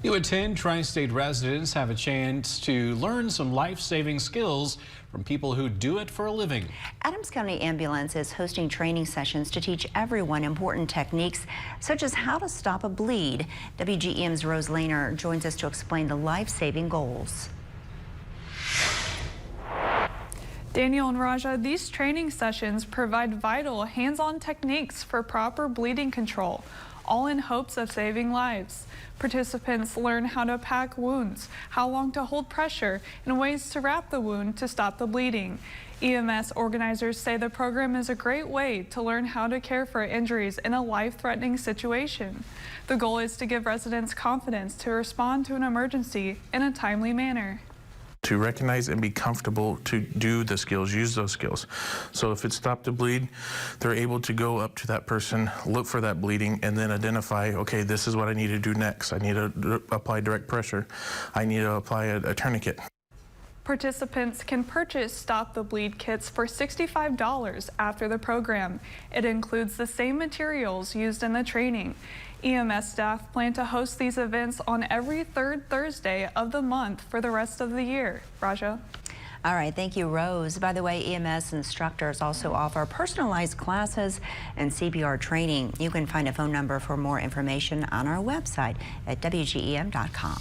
You attend, Tri-State residents have a chance to learn some life-saving skills from people who do it for a living. Adams County Ambulance is hosting training sessions to teach everyone important techniques such as how to stop a bleed. WGEM's Rose Lehner joins us to explain the life-saving goals. Daniel and Raja, these training sessions provide vital hands-on techniques for proper bleeding control, all in hopes of saving lives. Participants learn how to pack wounds, how long to hold pressure, and ways to wrap the wound to stop the bleeding. EMS organizers say the program is a great way to learn how to care for injuries in a life-threatening situation. The goal is to give residents confidence to respond to an emergency in a timely manner. To recognize and be comfortable to do the skills, use those skills. So if it's stop the bleed, they're able to go up to that person, look for that bleeding, and then identify, okay, this is what I need to do next. I need to apply direct pressure. I need to apply a tourniquet. Participants can purchase Stop the Bleed kits for $65 after the program. It includes the same materials used in the training. EMS staff plan to host these events on every third Thursday of the month for the rest of the year. Raja? All right, thank you, Rose. By the way, EMS instructors also offer personalized classes and CPR training. You can find a phone number for more information on our website at WGEM.com.